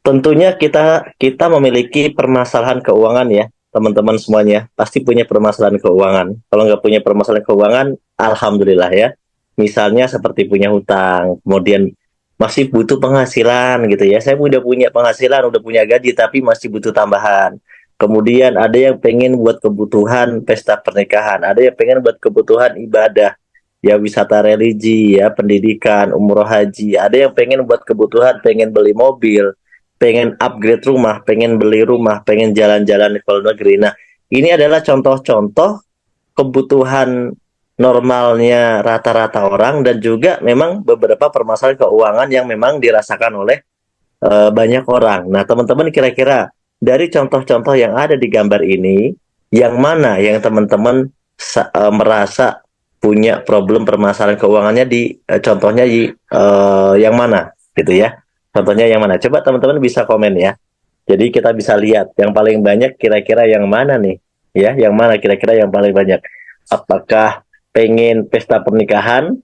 Tentunya kita kita memiliki permasalahan keuangan ya, teman-teman semuanya. Pasti punya permasalahan keuangan. Kalau nggak punya permasalahan keuangan, alhamdulillah ya. Misalnya seperti punya hutang, kemudian masih butuh penghasilan gitu ya. Saya udah punya penghasilan, udah punya gaji, tapi masih butuh tambahan. Kemudian ada yang pengen buat kebutuhan pesta pernikahan, ada yang pengen buat kebutuhan ibadah, ya wisata religi, ya pendidikan, umroh haji. Ada yang pengen buat kebutuhan, pengen beli mobil, pengen upgrade rumah, pengen beli rumah, pengen jalan-jalan ke luar negeri. Nah, ini adalah contoh-contoh kebutuhan normalnya rata-rata orang dan juga memang beberapa permasalahan keuangan yang memang dirasakan oleh banyak orang. Nah, teman-teman kira-kira dari contoh-contoh yang ada di gambar ini, yang mana yang teman-teman merasa punya problem permasalahan keuangannya di contohnya di yang mana gitu ya? Contohnya yang mana? Coba teman-teman bisa komen ya. Jadi kita bisa lihat yang paling banyak kira-kira yang mana nih? Ya, yang mana kira-kira yang paling banyak? Apakah pengen pesta pernikahan?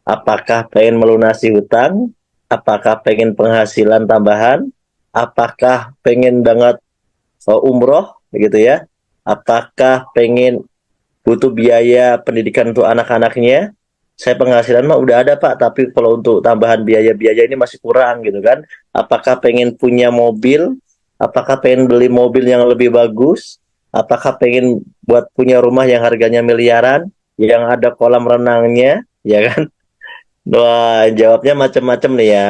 Apakah pengen melunasi hutang? Apakah pengen penghasilan tambahan? Apakah pengen banget umroh gitu ya? Apakah pengen butuh biaya pendidikan untuk anak-anaknya? Saya penghasilan mah udah ada Pak, tapi kalau untuk tambahan biaya-biaya ini masih kurang gitu kan. Apakah pengen punya mobil? Apakah pengen beli mobil yang lebih bagus? Apakah pengen buat punya rumah yang harganya miliaran, yang ada kolam renangnya, ya kan? Wah, jawabnya macam-macam nih ya.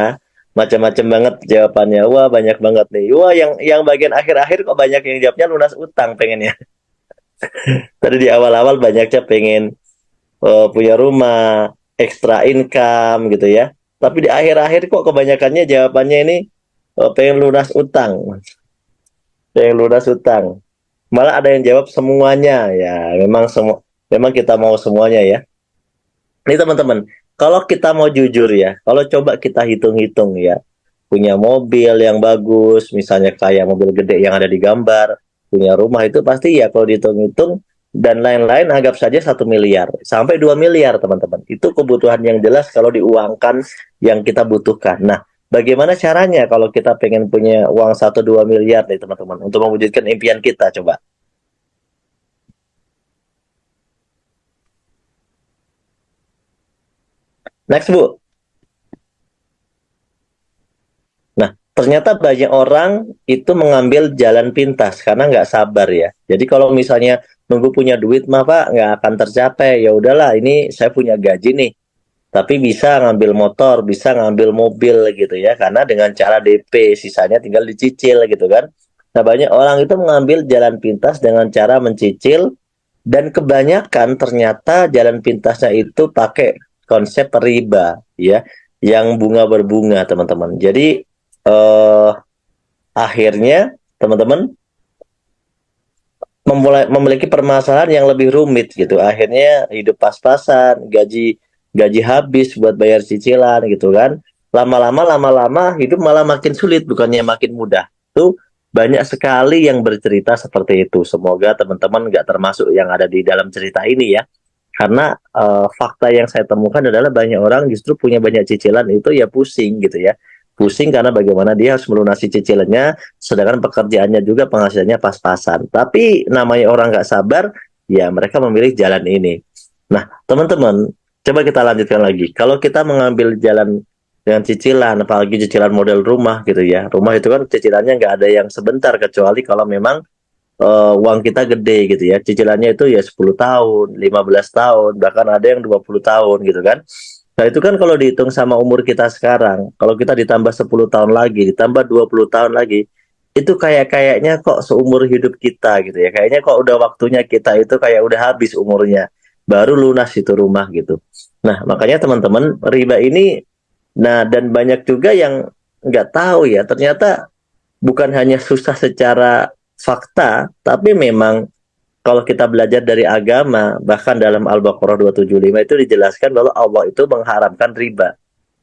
Macam-macam banget jawabannya. Wah, banyak banget nih. Wah, yang bagian akhir-akhir kok banyak yang jawabnya lunas utang pengennya. Tadi di awal-awal banyaknya pengen punya rumah, extra income gitu ya. Tapi di akhir-akhir kok kebanyakannya jawabannya ini pengen lunas utang. Pengen lunas utang. Malah ada yang jawab semuanya. Ya, memang semua memang kita mau semuanya ya. Ini teman-teman, kalau kita mau jujur ya, kalau coba kita hitung-hitung ya, punya mobil yang bagus, misalnya kayak mobil gede yang ada di gambar, punya rumah itu pasti ya kalau dihitung-hitung dan lain-lain anggap saja 1 miliar sampai 2 miliar teman-teman. Itu kebutuhan yang jelas kalau diuangkan yang kita butuhkan. Nah, bagaimana caranya kalau kita pengen punya uang 1-2 miliar nih teman-teman untuk mewujudkan impian kita coba? Next Bu. Nah, ternyata banyak orang itu mengambil jalan pintas karena nggak sabar ya. Jadi kalau misalnya nunggu punya duit mah Pak nggak akan tercapai. Ya udahlah, ini saya punya gaji nih, tapi bisa ngambil motor, bisa ngambil mobil gitu ya. Karena dengan cara DP, sisanya tinggal dicicil gitu kan. Nah, banyak orang itu mengambil jalan pintas dengan cara mencicil dan kebanyakan ternyata jalan pintasnya itu pakai konsep riba ya, yang bunga berbunga teman-teman. Jadi eh, akhirnya teman-teman memiliki permasalahan yang lebih rumit gitu. Akhirnya hidup pas-pasan, gaji gaji habis buat bayar cicilan gitu kan. Lama-lama hidup malah makin sulit bukannya makin mudah. Tuh banyak sekali yang bercerita seperti itu. Semoga teman-teman nggak termasuk yang ada di dalam cerita ini ya. Karena fakta yang saya temukan adalah banyak orang justru punya banyak cicilan itu ya pusing gitu ya. Pusing karena bagaimana dia harus melunasi cicilannya, sedangkan pekerjaannya juga penghasilannya pas-pasan. Tapi namanya orang nggak sabar, ya mereka memilih jalan ini. Nah, teman-teman, coba kita lanjutkan lagi. Kalau kita mengambil jalan dengan cicilan, apalagi cicilan model rumah gitu ya. Rumah itu kan cicilannya nggak ada yang sebentar, kecuali kalau memang uang kita gede gitu ya. Cicilannya itu ya 10 tahun, 15 tahun, bahkan ada yang 20 tahun gitu kan. Nah itu kan kalau dihitung sama umur kita sekarang, kalau kita ditambah 10 tahun lagi, ditambah 20 tahun lagi, itu kayaknya kok seumur hidup kita gitu ya. Kayaknya kok udah waktunya kita itu kayak udah habis umurnya. Baru lunas itu rumah gitu. Nah makanya teman-teman riba ini, nah dan banyak juga yang nggak tahu ya, ternyata bukan hanya susah secara fakta, tapi memang kalau kita belajar dari agama, bahkan dalam Al-Baqarah 275 itu dijelaskan bahwa Allah itu mengharamkan riba.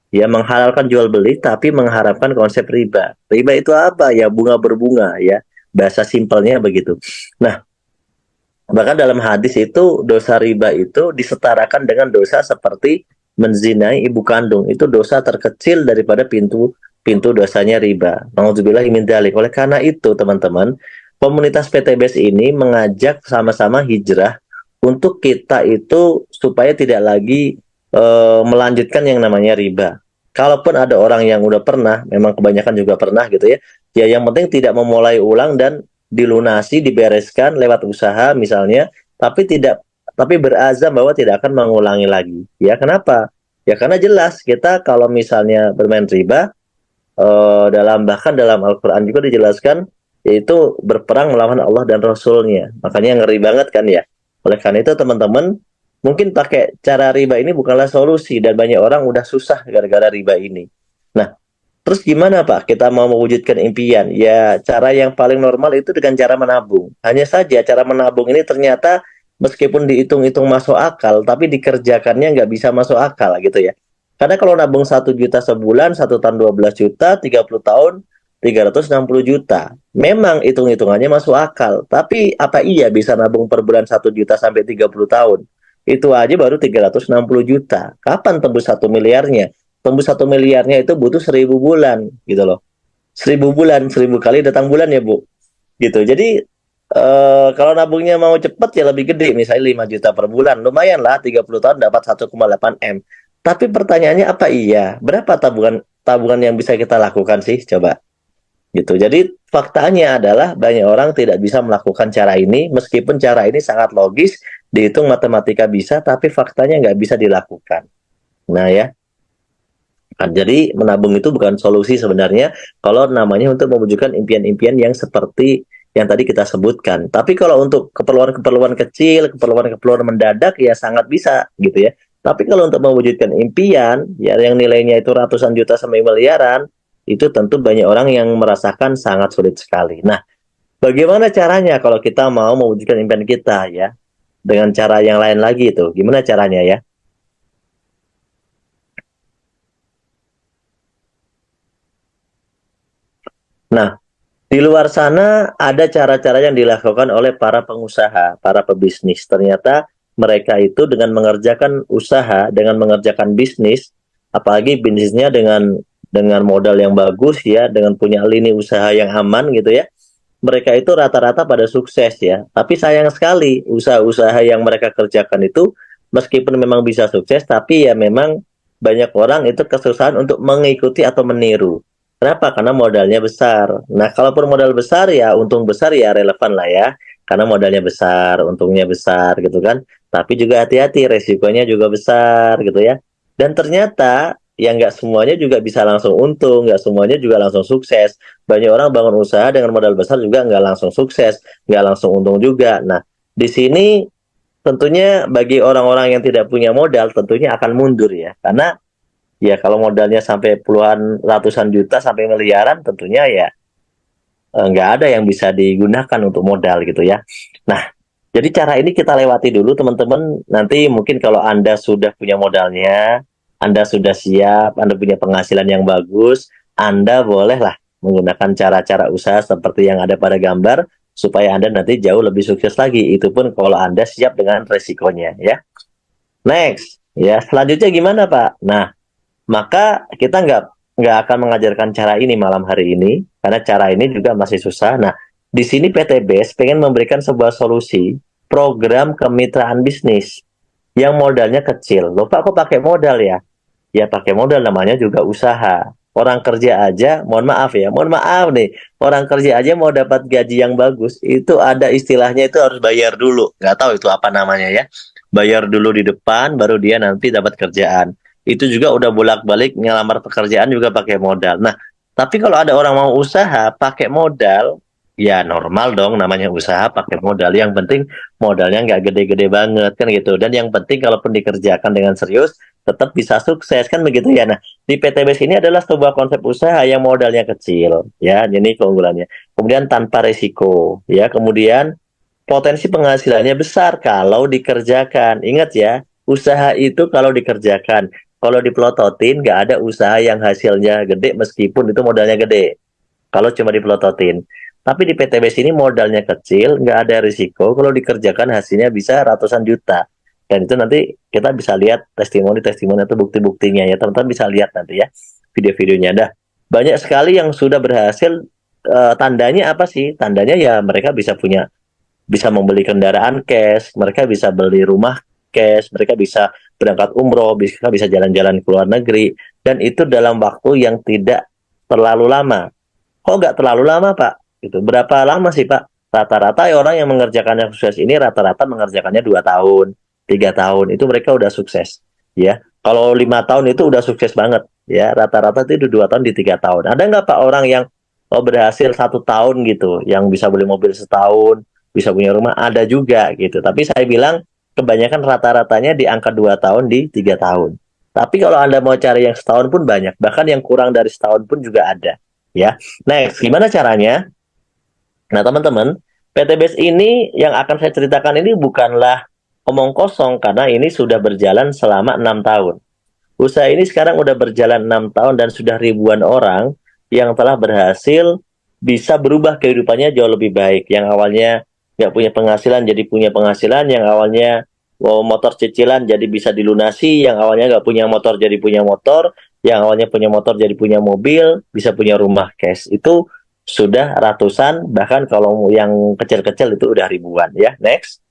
Ya, menghalalkan jual beli, tapi mengharamkan konsep riba. Riba itu apa? Ya, bunga berbunga, ya. Bahasa simpelnya begitu. Nah, bahkan dalam hadis itu, dosa riba itu disetarakan dengan dosa seperti menzinai ibu kandung. Itu dosa terkecil daripada pintu pintu dosanya riba. Nauzubillahi min dzalik. Oleh karena itu, teman-teman, komunitas PTBS ini mengajak sama-sama hijrah untuk kita itu supaya tidak lagi melanjutkan yang namanya riba. Kalaupun ada orang yang udah pernah, memang kebanyakan juga pernah gitu ya. Ya yang penting tidak memulai ulang dan dilunasi, dibereskan lewat usaha misalnya, tapi berazam bahwa tidak akan mengulangi lagi. Ya kenapa? Ya karena jelas kita kalau misalnya bermain riba, bahkan dalam Al-Quran juga dijelaskan yaitu berperang melawan Allah dan Rasulnya. Makanya ngeri banget kan ya. Oleh karena itu teman-teman, mungkin pakai cara riba ini bukanlah solusi dan banyak orang udah susah gara-gara riba ini. Nah, terus gimana Pak? Kita mau mewujudkan impian? Ya, cara yang paling normal itu dengan cara menabung. Hanya saja cara menabung ini ternyata meskipun dihitung-hitung masuk akal, tapi dikerjakannya nggak bisa masuk akal gitu ya. Karena kalau nabung 1 juta sebulan, 1 tahun 12 juta, 30 tahun 360 juta. Memang hitung-hitungannya masuk akal. Tapi apa iya bisa nabung per bulan 1 juta sampai 30 tahun? Itu aja baru 360 juta. Kapan tembus 1 miliarnya? Tembus 1 miliarnya itu butuh 1.000 bulan gitu loh. 1.000 bulan, 1.000 kali datang bulan ya Bu. Gitu. Jadi kalau nabungnya mau cepat ya lebih gede, misalnya 5 juta per bulan. Lumayan lah, 30 tahun dapat 1,8 M. Tapi pertanyaannya apa iya? Berapa tabungan tabungan yang bisa kita lakukan sih? Coba gitu. Jadi faktanya adalah banyak orang tidak bisa melakukan cara ini, meskipun cara ini sangat logis, dihitung matematika bisa, tapi faktanya nggak bisa dilakukan. Nah ya, kan, jadi menabung itu bukan solusi sebenarnya kalau namanya untuk mewujudkan impian-impian yang seperti yang tadi kita sebutkan. Tapi kalau untuk keperluan-keperluan kecil, keperluan-keperluan mendadak ya sangat bisa gitu ya. Tapi kalau untuk mewujudkan impian ya yang nilainya itu ratusan juta sampai miliaran, itu tentu banyak orang yang merasakan sangat sulit sekali. Nah, bagaimana caranya kalau kita mau mewujudkan impian kita ya? Dengan cara yang lain lagi itu. Gimana caranya ya? Nah, di luar sana ada cara-cara yang dilakukan oleh para pengusaha, para pebisnis. Ternyata mereka itu dengan mengerjakan usaha, dengan mengerjakan bisnis, apalagi bisnisnya dengan modal yang bagus ya, dengan punya lini usaha yang aman gitu ya. Mereka itu rata-rata pada sukses ya. Tapi sayang sekali usaha-usaha yang mereka kerjakan itu meskipun memang bisa sukses, tapi ya memang banyak orang itu kesusahan untuk mengikuti atau meniru. Kenapa? Karena modalnya besar. Nah, kalaupun modal besar ya untung besar ya relevan lah ya. Karena modalnya besar, untungnya besar gitu kan. Tapi juga hati-hati, resikonya juga besar gitu ya. Dan ternyata yang nggak semuanya juga bisa langsung untung, nggak semuanya juga langsung sukses. Banyak orang bangun usaha dengan modal besar juga nggak langsung sukses, nggak langsung untung juga. Nah, di sini tentunya bagi orang-orang yang tidak punya modal tentunya akan mundur ya. Karena ya kalau modalnya sampai puluhan ratusan juta sampai miliaran tentunya ya nggak ada yang bisa digunakan untuk modal gitu ya. Nah, jadi cara ini kita lewati dulu teman-teman. Nanti mungkin kalau Anda sudah punya modalnya, Anda sudah siap, Anda punya penghasilan yang bagus, Anda bolehlah menggunakan cara-cara usaha seperti yang ada pada gambar supaya Anda nanti jauh lebih sukses lagi. Itu pun kalau Anda siap dengan resikonya ya. Next, ya selanjutnya gimana Pak? Nah, maka kita nggak akan mengajarkan cara ini malam hari ini karena cara ini juga masih susah. Nah, di sini PTBS pengen memberikan sebuah solusi program kemitraan bisnis yang modalnya kecil. Loh Pak, kok pakai modal ya? Ya pakai modal namanya juga usaha. Orang kerja aja, mohon maaf nih, orang kerja aja mau dapat gaji yang bagus, itu ada istilahnya itu harus bayar dulu. Nggak tahu itu apa namanya ya. Bayar dulu di depan, baru dia nanti dapat kerjaan. Itu juga udah bolak-balik ngelamar pekerjaan juga pakai modal. Nah, tapi kalau ada orang mau usaha pakai modal, ya normal dong namanya usaha pakai modal. Yang penting modalnya nggak gede-gede banget kan gitu. Dan yang penting kalaupun dikerjakan dengan serius, tetap bisa sukses kan begitu ya. Nah, di PTBS ini adalah sebuah konsep usaha yang modalnya kecil ya, ini keunggulannya. Kemudian tanpa risiko ya, kemudian potensi penghasilannya besar kalau dikerjakan. Ingat ya, usaha itu kalau dikerjakan. Kalau dipelototin, nggak ada usaha yang hasilnya gede meskipun itu modalnya gede. Kalau cuma dipelototin. Tapi di PTBS ini modalnya kecil, nggak ada risiko. Kalau dikerjakan hasilnya bisa ratusan juta. Dan itu nanti kita bisa lihat testimoni-testimoni atau bukti-buktinya ya. Teman-teman bisa lihat nanti ya video-videonya. Dah. banyak sekali yang sudah berhasil. Tandanya apa sih? Tandanya ya mereka bisa membeli kendaraan cash, mereka bisa beli rumah cash, mereka bisa berangkat umroh, bisa jalan-jalan ke luar negeri, dan itu dalam waktu yang tidak terlalu lama. Kok nggak terlalu lama, Pak? Gitu. Berapa lama sih, Pak? Rata-rata orang yang mengerjakan yang sukses ini rata-rata mengerjakannya 2 tahun, 3 tahun, itu mereka udah sukses, ya. Kalau 5 tahun itu udah sukses banget, ya. Rata-rata itu 2 tahun di 3 tahun. Ada nggak Pak orang yang berhasil 1 tahun gitu, yang bisa beli mobil setahun, bisa punya rumah? Ada juga gitu. Tapi saya bilang kebanyakan rata-ratanya di angka 2 tahun di 3 tahun. Tapi kalau Anda mau cari yang setahun pun banyak, bahkan yang kurang dari setahun pun juga ada, ya. Next, gimana caranya? Nah, teman-teman, PTBS ini yang akan saya ceritakan ini bukanlah omong kosong, karena ini sudah berjalan selama 6 tahun. Usaha ini sekarang udah berjalan 6 tahun dan sudah ribuan orang yang telah berhasil bisa berubah kehidupannya jauh lebih baik. Yang awalnya nggak punya penghasilan jadi punya penghasilan, yang awalnya motor cicilan jadi bisa dilunasi, yang awalnya nggak punya motor jadi punya motor, yang awalnya punya motor jadi punya mobil, bisa punya rumah cash. Itu sudah ratusan, bahkan kalau yang kecil-kecil itu udah ribuan, ya. Next.